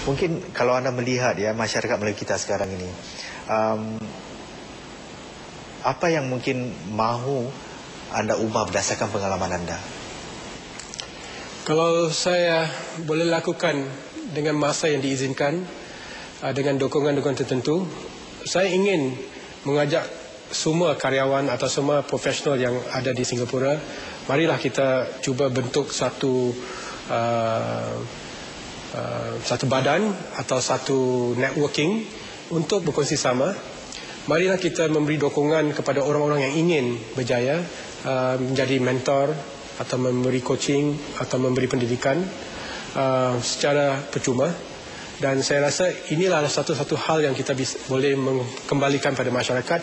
Mungkin kalau anda melihat ya masyarakat Melayu kita sekarang ini, apa yang mungkin mahu anda ubah berdasarkan pengalaman anda? Kalau saya boleh lakukan dengan masa yang diizinkan, dengan dukungan-dukungan tertentu, saya ingin mengajak semua karyawan atau semua profesional yang ada di Singapura, marilah kita cuba bentuk satu badan atau satu networking untuk berkongsi sama. Marilah kita memberi dukungan kepada orang-orang yang ingin berjaya, menjadi mentor atau memberi coaching atau memberi pendidikan secara percuma. Dan saya rasa inilah satu-satu hal yang kita boleh mengembalikan pada masyarakat.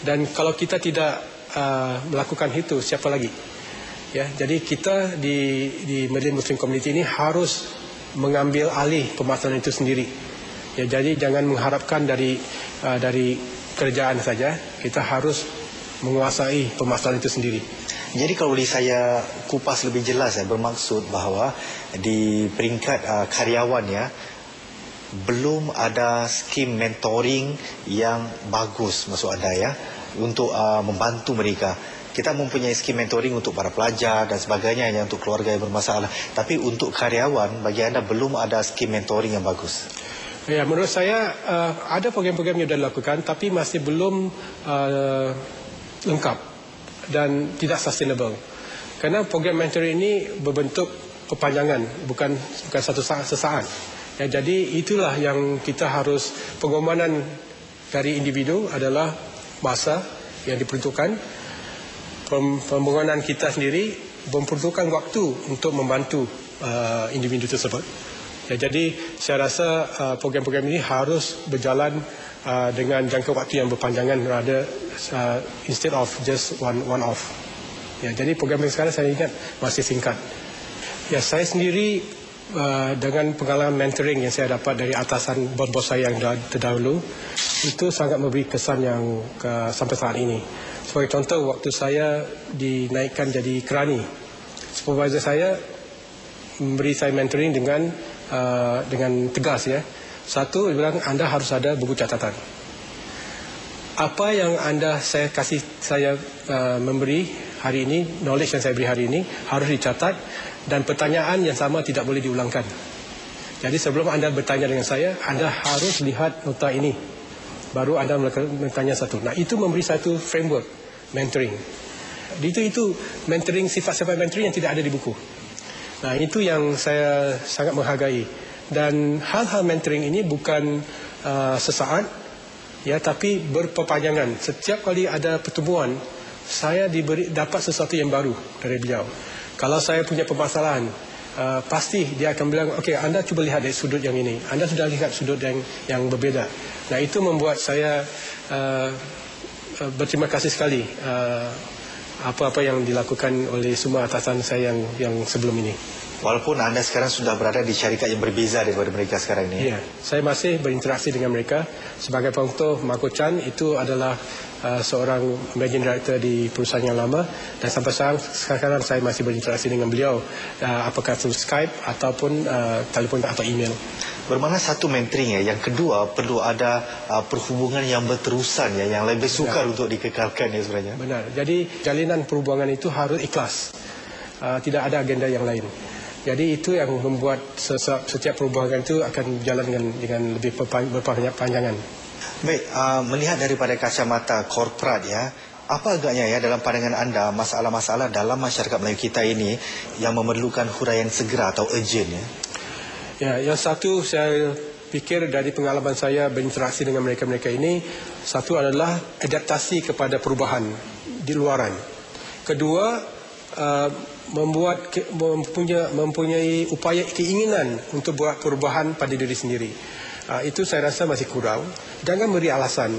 Dan kalau kita tidak melakukan itu, siapa lagi? Ya, jadi kita di Malay Muslim Community ini harus mengambil alih permasalahan itu sendiri. Ya, jadi jangan mengharapkan dari kerajaan saja, kita harus menguasai permasalahan itu sendiri. Jadi kalau boleh saya kupas lebih jelas, bermaksud bahawa di peringkat karyawan ya, belum ada skim mentoring yang bagus maksud anda ya, untuk membantu mereka. Kita mempunyai skim mentoring untuk para pelajar dan sebagainya, yang untuk keluarga yang bermasalah. Tapi untuk karyawan, bagi anda belum ada skim mentoring yang bagus. Ya, menurut saya ada program-program yang sudah dilakukan, tapi masih belum lengkap dan tidak sustainable. Kerana program mentoring ini berbentuk perpanjangan, bukan satu sesaat. Ya, jadi itulah yang kita harus, pengorbanan dari individu adalah masa yang diperuntukkan. Pembangunan kita sendiri memperlukan waktu untuk membantu individu tersebut. Ya, jadi saya rasa program-program ini harus berjalan dengan jangka waktu yang berpanjangan, rather instead of just one off. Ya, jadi program yang sekarang saya ingat masih singkat. Ya, saya sendiri dengan pengalaman mentoring yang saya dapat dari atasan bos-bos saya yang terdahulu, itu sangat memberi kesan yang sampai saat ini. Sebagai contoh, waktu saya dinaikkan jadi kerani, supervisor saya memberi saya mentoring dengan tegas ya. Satu, dia bilang anda harus ada buku catatan. Apa yang saya memberi hari ini, knowledge yang saya beri hari ini harus dicatat, dan pertanyaan yang sama tidak boleh diulangkan. Jadi sebelum anda bertanya dengan saya, anda harus lihat nota ini, baru anda bertanya satu. Nah, itu memberi satu framework mentoring. Itu mentoring, sifat-sifat mentoring yang tidak ada di buku. Nah, itu yang saya sangat menghargai. Dan hal-hal mentoring ini bukan sesaat, ya, tapi berperpanjangan. Setiap kali ada pertemuan, saya dapat sesuatu yang baru dari beliau. Kalau saya punya permasalahan, pasti dia akan bilang, okey, anda cuba lihat dari sudut yang ini. Anda sudah lihat sudut yang berbeza. Nah, itu membuat saya berterima kasih sekali apa-apa yang dilakukan oleh semua atasan saya yang sebelum ini. Walaupun anda sekarang sudah berada di syarikat yang berbeza daripada mereka sekarang ini. Ya, saya masih berinteraksi dengan mereka. Sebagai contoh, Marco Chan itu adalah seorang managing director di perusahaan yang lama, dan sampai sekarang saya masih berinteraksi dengan beliau, apakah itu Skype ataupun telefon atau email. Bermakna satu mentoring ya, yang kedua perlu ada perhubungan yang berterusan ya, yang lebih sukar untuk dikekalkan ya sebenarnya. Benar. Jadi jalinan perhubungan itu harus ikhlas. Tidak ada agenda yang lain. Jadi itu yang membuat setiap perhubungan itu akan jalan dengan lebih berpanjangan. Baik, melihat daripada kacamata korporat ya, apa agaknya ya dalam pandangan anda masalah-masalah dalam masyarakat Melayu kita ini yang memerlukan huraian segera atau urgent ya? Ya, yang satu saya fikir dari pengalaman saya berinteraksi dengan mereka-mereka ini, satu adalah adaptasi kepada perubahan di luaran. Kedua, mempunyai upaya keinginan untuk buat perubahan pada diri sendiri. Itu saya rasa masih kurang. Jangan beri alasan,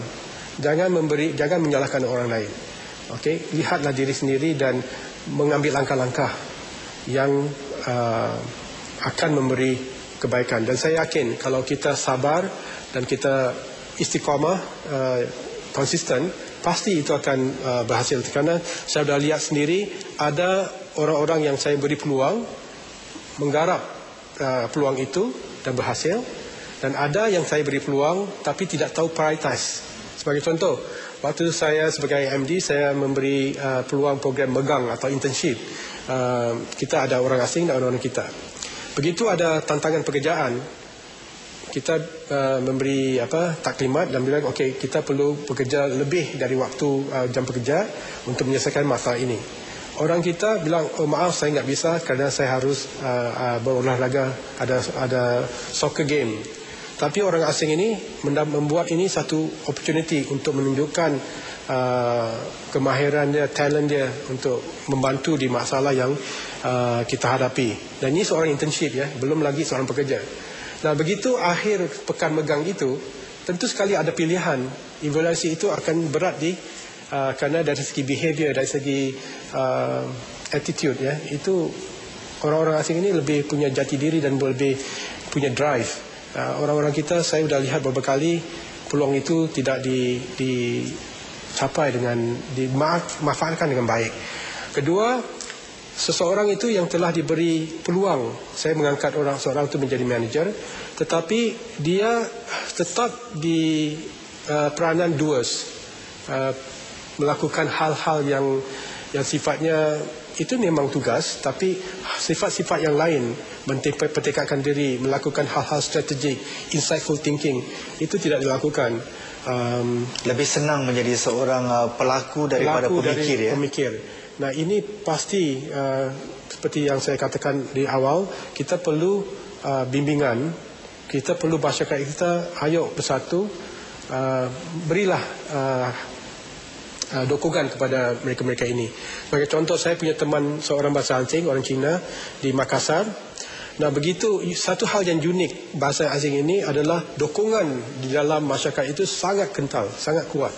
jangan menyalahkan orang lain. Okey, lihatlah diri sendiri dan mengambil langkah-langkah yang akan memberi kebaikan. Dan saya yakin kalau kita sabar dan kita istiqamah, konsisten, pasti itu akan berhasil. Kerana saya sudah lihat sendiri, ada orang-orang yang saya beri peluang, menggarap peluang itu dan berhasil. Dan ada yang saya beri peluang tapi tidak tahu prioritas. Sebagai contoh, waktu saya sebagai MD, saya memberi peluang program megang atau internship. Kita ada orang asing dan orang kita. Begitu ada tantangan pekerjaan, kita memberi taklimat dan bilang okey, kita perlu bekerja lebih dari waktu jam bekerja untuk menyelesaikan masalah ini. Orang kita bilang, oh maaf saya nggak bisa kerana saya harus berolahraga, ada soccer game. Tapi orang asing ini membuat ini satu opportunity untuk menunjukkan kemahiran dia, talent dia untuk membantu di masalah yang kita hadapi. Dan ini seorang internship ya, belum lagi seorang pekerja. Nah, begitu akhir pekan megang itu, tentu sekali ada pilihan. Evaluasi itu akan berat kerana dari segi behavior, dari segi attitude ya, itu orang-orang asing ini lebih punya jati diri dan lebih punya drive. Orang-orang kita, saya sudah lihat beberapa kali peluang itu tidak dicapai dengan dimanfaatkan dengan baik. Kedua, seseorang itu yang telah diberi peluang, saya mengangkat seorang itu menjadi manager, tetapi dia tetap di peranan doers, melakukan hal-hal yang sifatnya itu memang tugas, tapi sifat-sifat yang lain, mempertekadkan diri, melakukan hal-hal strategik, insightful thinking, itu tidak dilakukan. Lebih senang menjadi seorang pelaku daripada pemikir. Nah, ini pasti seperti yang saya katakan di awal, kita perlu bimbingan, kita perlu masyarakat kita, ayo bersatu, berilah dukungan kepada mereka-mereka ini. Sebagai contoh, saya punya teman seorang bahasa asing, orang Cina di Makassar. Nah, begitu satu hal yang unik bahasa asing ini adalah dukungan di dalam masyarakat itu sangat kental, sangat kuat.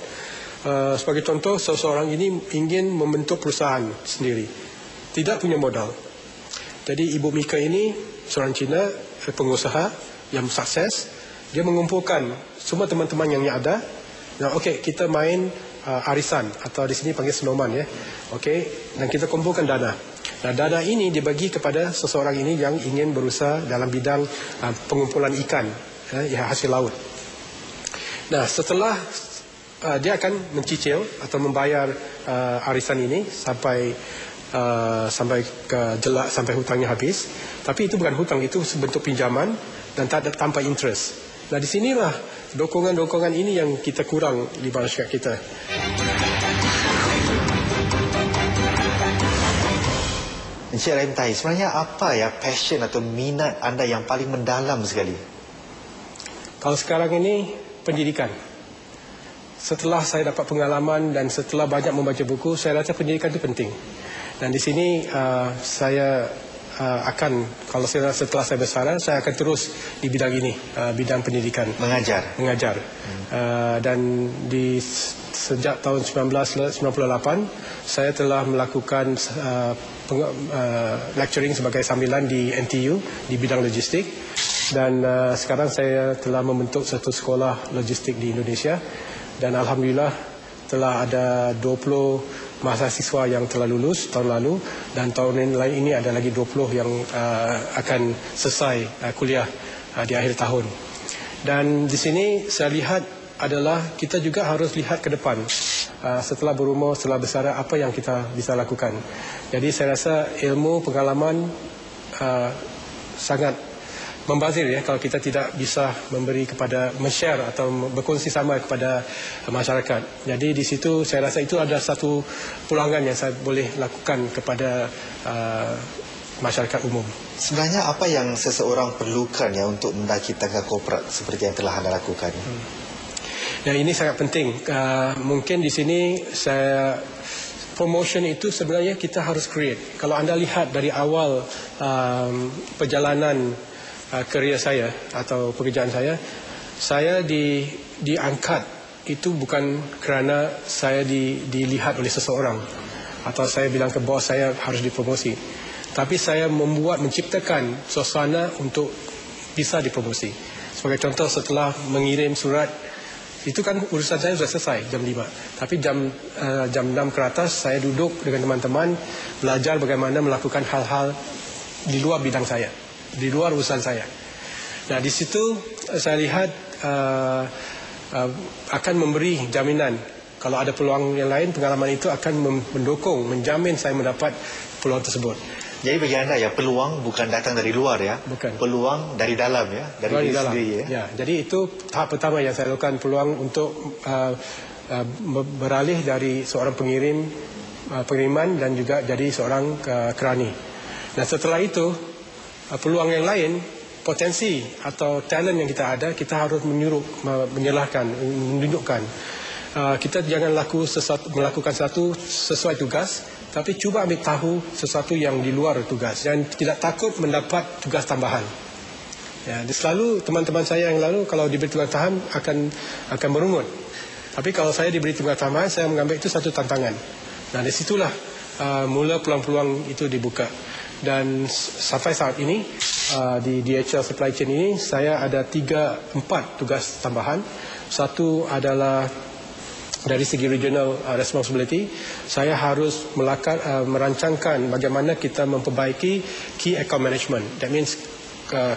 Sebagai contoh, seseorang ini ingin membentuk perusahaan sendiri, tidak punya modal. Jadi Ibu Mika ini seorang Cina, pengusaha yang sukses. Dia mengumpulkan semua teman-teman yang ada. Nah, okey, kita main arisan atau di sini panggil senoman ya. Okey, dan kita kumpulkan dana. Nah, dana ini dibagi kepada seseorang ini yang ingin berusaha dalam bidang pengumpulan ikan ya, hasil laut. Nah, setelah dia akan mencicil atau membayar arisan ini sampai ke jelak, sampai hutangnya habis. Tapi itu bukan hutang, itu sebentuk pinjaman dan tanpa interest. Nah, di sinilah dokongan-dokongan ini yang kita kurang di masyarakat kita. Encik Rahim Tahir, sebenarnya apa ya passion atau minat anda yang paling mendalam sekali? Kalau sekarang ini pendidikan. Setelah saya dapat pengalaman dan setelah banyak membaca buku, saya rasa pendidikan itu penting. Dan di sini saya akan, kalau setelah saya bersara, saya akan terus di bidang ini, bidang pendidikan. Mengajar. Dan sejak tahun 1998, saya telah melakukan lecturing sebagai sambilan di NTU di bidang logistik. Dan sekarang saya telah membentuk satu sekolah logistik di Indonesia. Dan Alhamdulillah telah ada 20 mahasiswa yang telah lulus tahun lalu, dan tahun lain ini ada lagi 20 yang akan selesai kuliah di akhir tahun. Dan di sini saya lihat adalah kita juga harus lihat ke depan, setelah berumur, setelah bersara, apa yang kita bisa lakukan. Jadi saya rasa ilmu, pengalaman sangat membazir ya, kalau kita tidak bisa memberi kepada, men-share atau berkongsi sama kepada masyarakat. Jadi di situ saya rasa itu ada satu pulangan yang saya boleh lakukan kepada masyarakat umum. Sebenarnya apa yang seseorang perlukan ya untuk mendaki tangga korporat seperti yang telah anda lakukan? Ya, ini sangat penting. Mungkin di sini promotion itu sebenarnya kita harus create. Kalau anda lihat dari awal perjalanan kerjaya saya atau pekerjaan saya diangkat itu bukan kerana saya dilihat oleh seseorang atau saya bilang ke bos saya harus dipromosi, tapi saya menciptakan suasana untuk bisa dipromosi. Sebagai contoh, setelah mengirim surat, itu kan urusan saya sudah selesai jam 5, tapi jam 6 ke atas saya duduk dengan teman-teman belajar bagaimana melakukan hal-hal di luar bidang saya, di luar urusan saya. Nah, di situ saya lihat akan memberi jaminan. Kalau ada peluang yang lain, pengalaman itu akan mendukung, menjamin saya mendapat peluang tersebut. Jadi bagi anda ya, peluang bukan datang dari luar ya, Bukan. Peluang dari dalam ya, dari diri sendiri ya. Ya, jadi itu tahap pertama yang saya lakukan, peluang untuk beralih dari seorang pengiriman dan juga jadi seorang kerani. Dan setelah itu, peluang yang lain, potensi atau talent yang kita ada, kita harus menyalahkan, menunjukkan. Kita jangan melakukan satu sesuai tugas, tapi cuba ambil tahu sesuatu yang di luar tugas dan tidak takut mendapat tugas tambahan. Ya, selalu teman-teman saya yang lalu kalau diberi tugas tambahan akan merungut. Tapi kalau saya diberi tugas tambahan, saya mengambil itu satu tantangan. Nah, dari situlah mula peluang-peluang itu dibuka. Dan sampai saat ini di DHL Supply Chain ini saya ada 3-4 tugas tambahan. Satu adalah dari segi regional responsibility, saya harus merancangkan bagaimana kita memperbaiki key account management. That means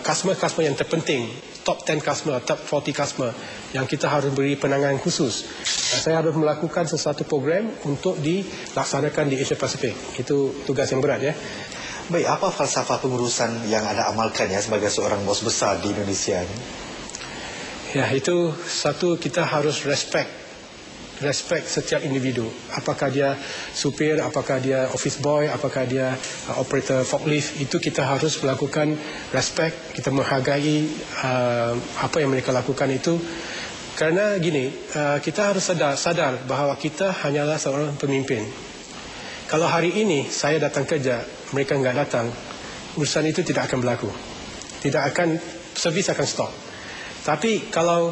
customer yang terpenting, top 10 customer, top 40 customer yang kita harus beri penanganan khusus. Saya harus melakukan sesuatu program untuk dilaksanakan di Asia Pasifik. Itu tugas yang berat ya. Baik, apa falsafah pengurusan yang anda amalkan ya sebagai seorang bos besar di Indonesia ini? Ya, itu satu, kita harus respect setiap individu. Apakah dia supir, apakah dia office boy, apakah dia operator forklift, itu kita harus melakukan respect, kita menghargai apa yang mereka lakukan itu. Kerana gini, kita harus sadar bahawa kita hanyalah seorang pemimpin. Kalau hari ini saya datang kerja, mereka enggak datang, urusan itu tidak akan berlaku. Servis akan stop. Tapi kalau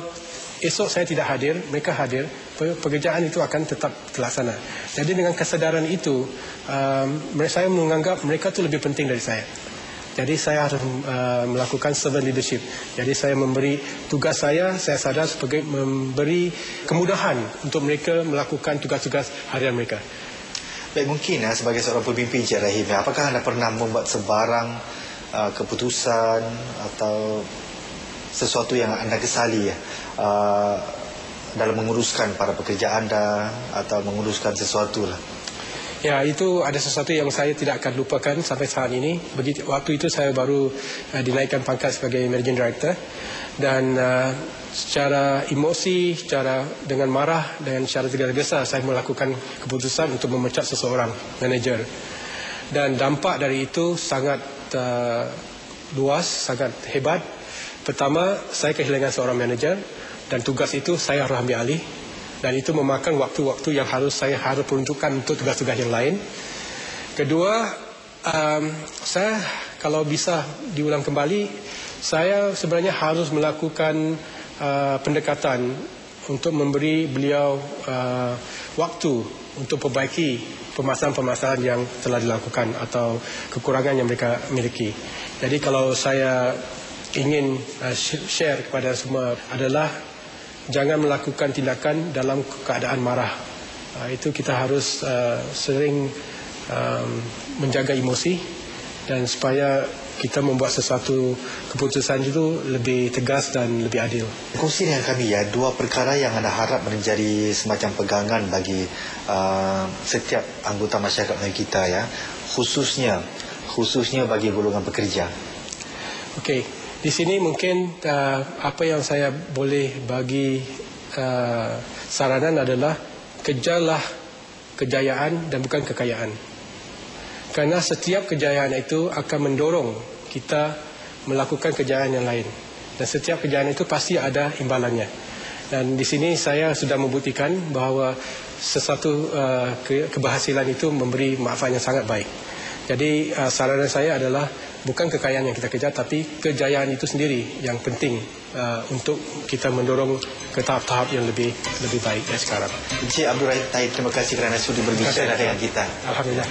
esok saya tidak hadir, mereka hadir, pekerjaan itu akan tetap terlaksana. Jadi dengan kesadaran itu, saya menganggap mereka itu lebih penting dari saya. Jadi saya harus melakukan servant leadership. Jadi saya memberi tugas saya sadar sebagai memberi kemudahan untuk mereka melakukan tugas-tugas harian mereka. Baik, mungkin sebagai seorang pemimpin Encik Rahim, apakah anda pernah membuat sebarang keputusan atau sesuatu yang anda kesali dalam menguruskan para pekerja anda atau menguruskan sesuatu lah? Ya, itu ada sesuatu yang saya tidak akan lupakan sampai saat ini. Waktu itu saya baru dinaikkan pangkat sebagai Managing Director, dan secara emosi, dengan marah dan secara tergesa-gesa saya melakukan keputusan untuk memecat seseorang manager. Dan dampak dari itu sangat luas, sangat hebat. Pertama, saya kehilangan seorang manager dan tugas itu saya harus ambil alih. Dan itu memakan waktu-waktu yang saya harus peruntukkan untuk tugas-tugas yang lain. Kedua, saya kalau bisa diulang kembali, saya sebenarnya harus melakukan pendekatan untuk memberi beliau waktu untuk perbaiki permasalahan-permasalahan yang telah dilakukan atau kekurangan yang mereka miliki. Jadi kalau saya ingin share kepada semua adalah jangan melakukan tindakan dalam keadaan marah. Itu kita harus sering menjaga emosi dan supaya kita membuat sesuatu keputusan itu lebih tegas dan lebih adil. Kongsi dengan kami ya, dua perkara yang anda harap menjadi semacam pegangan bagi setiap anggota masyarakat kita ya, khususnya bagi golongan pekerja. Okey. Di sini mungkin apa yang saya boleh bagi saranan adalah kejarlah kejayaan dan bukan kekayaan. Kerana setiap kejayaan itu akan mendorong kita melakukan kejayaan yang lain. Dan setiap kejayaan itu pasti ada imbalannya. Dan di sini saya sudah membuktikan bahawa sesuatu keberhasilan itu memberi manfaat yang sangat baik. Jadi saranan saya adalah bukan kekayaan yang kita kejar, tapi kejayaan itu sendiri yang penting untuk kita mendorong ke tahap-tahap yang lebih baik dari sekarang. Encik Abdul Rahim Tahir, terima kasih kerana sudi berbicara dengan kita. Alhamdulillah.